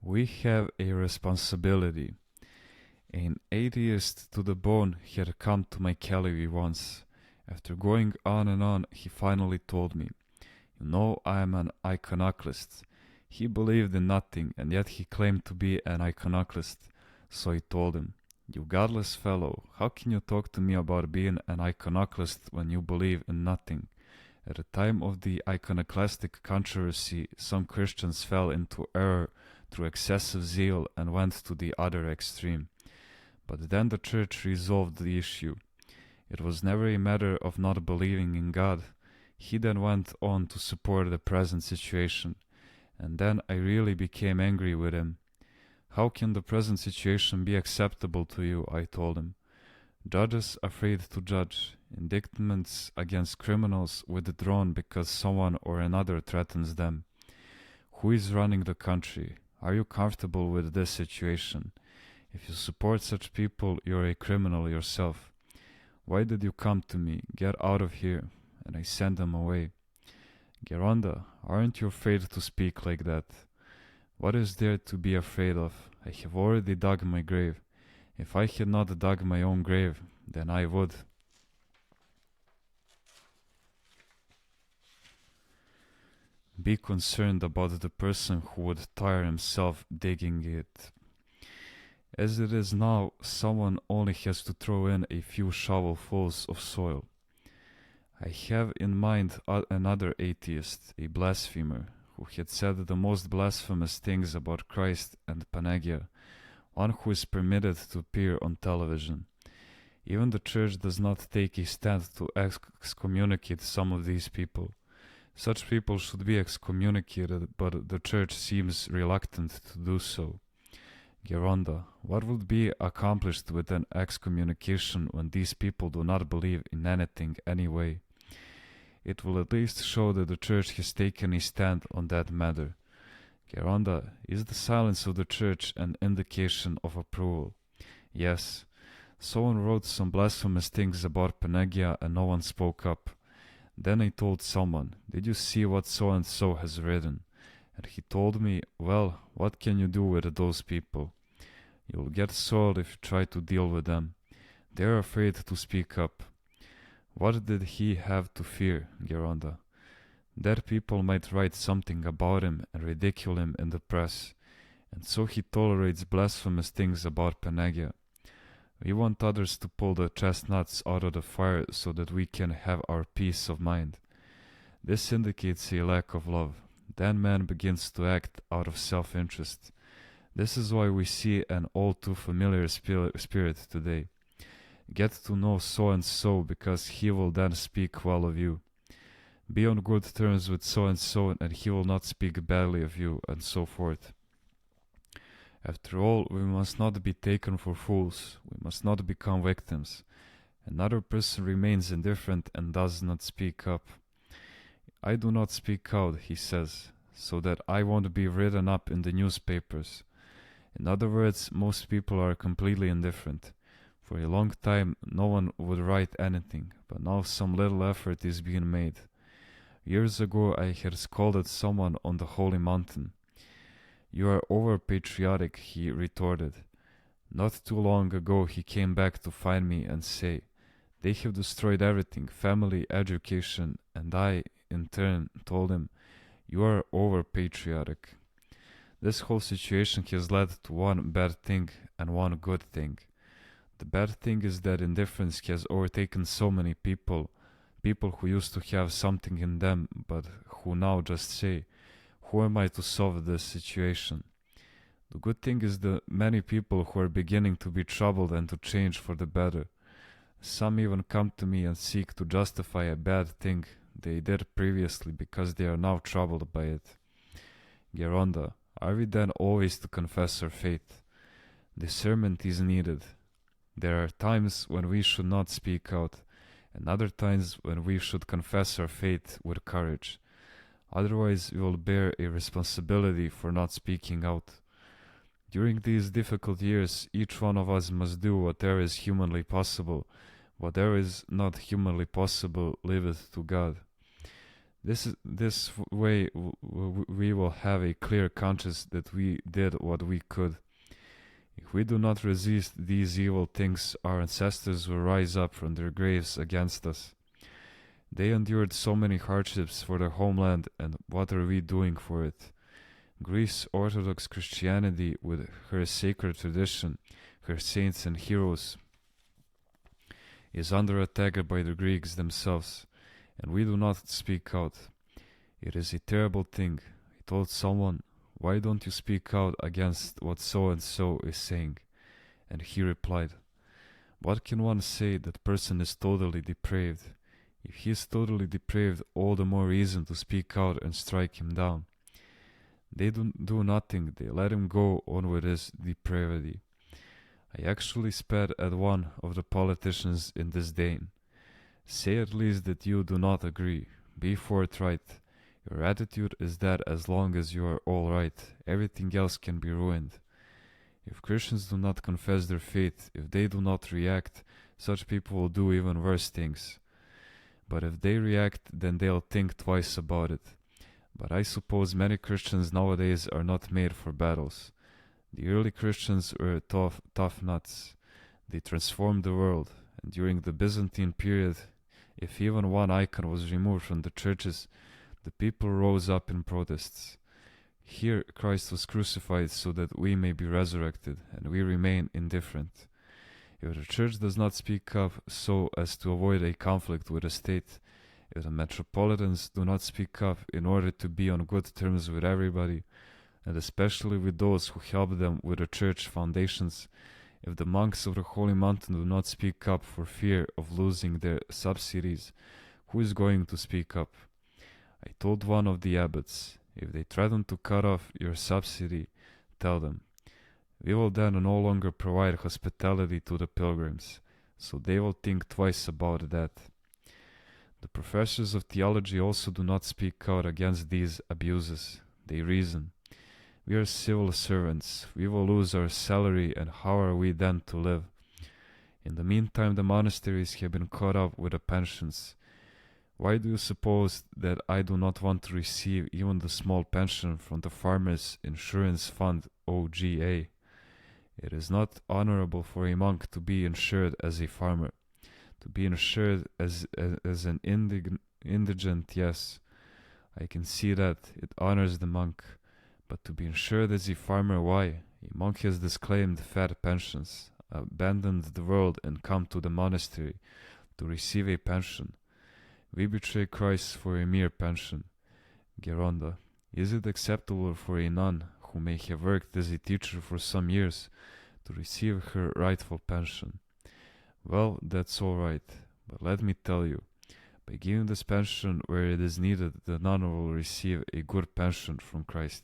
We have a responsibility. An atheist to the bone had come to my Calvi once. After going on and on, he finally told me, "You know, I am an iconoclast." He believed in nothing, and yet he claimed to be an iconoclast. So I told him, "You godless fellow, how can you talk to me about being an iconoclast when you believe in nothing?" At the time of the iconoclastic controversy, some Christians fell into error through excessive zeal and went to the other extreme. But then the church resolved the issue. It was never a matter of not believing in God. He then went on to support the present situation, and then I really became angry with him. "How can the present situation be acceptable to you?" I told him. "Judges afraid to judge, indictments against criminals withdrawn because someone or another threatens them. Who is running the country? Are you comfortable with this situation? If you support such people, you're a criminal yourself. Why did you come to me? Get out of here." And I sent them away. "Geronda, aren't you afraid to speak like that?" "What is there to be afraid of? I have already dug my grave. If I had not dug my own grave, then I would." Be concerned about the person who would tire himself digging it. As it is now, someone only has to throw in a few shovelfuls of soil. I have in mind another atheist, a blasphemer, who had said the most blasphemous things about Christ and Panagia, one who is permitted to appear on television. Even the church does not take a stand to excommunicate some of these people. Such people should be excommunicated, but the church seems reluctant to do so. Geronda, what would be accomplished with an excommunication when these people do not believe in anything anyway? It will at least show that the church has taken a stand on that matter. Geronda, is the silence of the church an indication of approval? Yes. Someone wrote some blasphemous things about Panagia and no one spoke up. Then I told someone, "Did you see what so-and-so has written?" And he told me, "Well, what can you do with those people? You'll get soiled if you try to deal with them. They're afraid to speak up." What did he have to fear, Geronda? That people might write something about him and ridicule him in the press, and so he tolerates blasphemous things about Panagia. We want others to pull the chestnuts out of the fire so that we can have our peace of mind. This indicates a lack of love. Then man begins to act out of self-interest. This is why we see an all too familiar spirit today. Get to know so-and-so because he will then speak well of you. Be on good terms with so-and-so and he will not speak badly of you, and so forth. After all, we must not be taken for fools. We must not become victims. Another person remains indifferent and does not speak up. "I do not speak out," he says, "so that I won't be written up in the newspapers." In other words, most people are completely indifferent. For a long time, no one would write anything, but now some little effort is being made. Years ago, I had scolded someone on the holy mountain. "You are over-patriotic," he retorted. Not too long ago, he came back to find me and say, "They have destroyed everything, family, education," and I, in turn, told him, "You are over-patriotic." This whole situation has led to one bad thing and one good thing. The bad thing is that indifference has overtaken so many people who used to have something in them, but who now just say, "Who am I to solve this situation?" The good thing is that many people who are beginning to be troubled and to change for the better. Some even come to me and seek to justify a bad thing they did previously because they are now troubled by it. Geronda, are we then always to confess our faith? Discernment is needed. There are times when we should not speak out, and other times when we should confess our faith with courage. Otherwise, we will bear a responsibility for not speaking out. During these difficult years, each one of us must do whatever is humanly possible. Whatever is not humanly possible, leave it to God. This way we will have a clear conscience that we did what we could. If we do not resist these evil things, our ancestors will rise up from their graves against us. They endured so many hardships for their homeland, and what are we doing for it? Greece Orthodox Christianity, with her sacred tradition, her saints and heroes, is under attack by the Greeks themselves, and we do not speak out. It is a terrible thing. I told someone, "Why don't you speak out against what so and so is saying?" And he replied, "What can one say? That person is totally depraved. If he is totally depraved, all the more reason to speak out and strike him down." They do nothing, they let him go on with his depravity. I actually spat at one of the politicians in disdain. Say at least that you do not agree. Be forthright. Your attitude is that as long as you are all right, everything else can be ruined. If Christians do not confess their faith, if they do not react, such people will do even worse things. But if they react, then they'll think twice about it. But I suppose many Christians nowadays are not made for battles. The early Christians were tough nuts. They transformed the world, and during the Byzantine period, if even one icon was removed from the churches, the people rose up in protests. Here Christ was crucified so that we may be resurrected, and we remain indifferent. If the church does not speak up so as to avoid a conflict with the state, if the metropolitans do not speak up in order to be on good terms with everybody, and especially with those who help them with the church foundations, if the monks of the Holy Mountain do not speak up for fear of losing their subsidies, who is going to speak up? I told one of the abbots, if they threaten to cut off your subsidy, tell them, we will then no longer provide hospitality to the pilgrims, so they will think twice about that. The professors of theology also do not speak out against these abuses. They reason. We are civil servants. We will lose our salary, and how are we then to live? In the meantime, the monasteries have been caught up with the pensions. Why do you suppose that I do not want to receive even the small pension from the Farmers' Insurance Fund, OGA? It is not honorable for a monk to be insured as a farmer. To be insured as an indigent, yes, I can see that, it honors the monk. But to be insured as a farmer, why? A monk has disclaimed fat pensions, abandoned the world and come to the monastery to receive a pension. We betray Christ for a mere pension. Geronda, is it acceptable for a nun who may have worked as a teacher for some years to receive her rightful pension? Well, that's all right, but let me tell you, by giving this pension where it is needed, the nun will receive a good pension from Christ.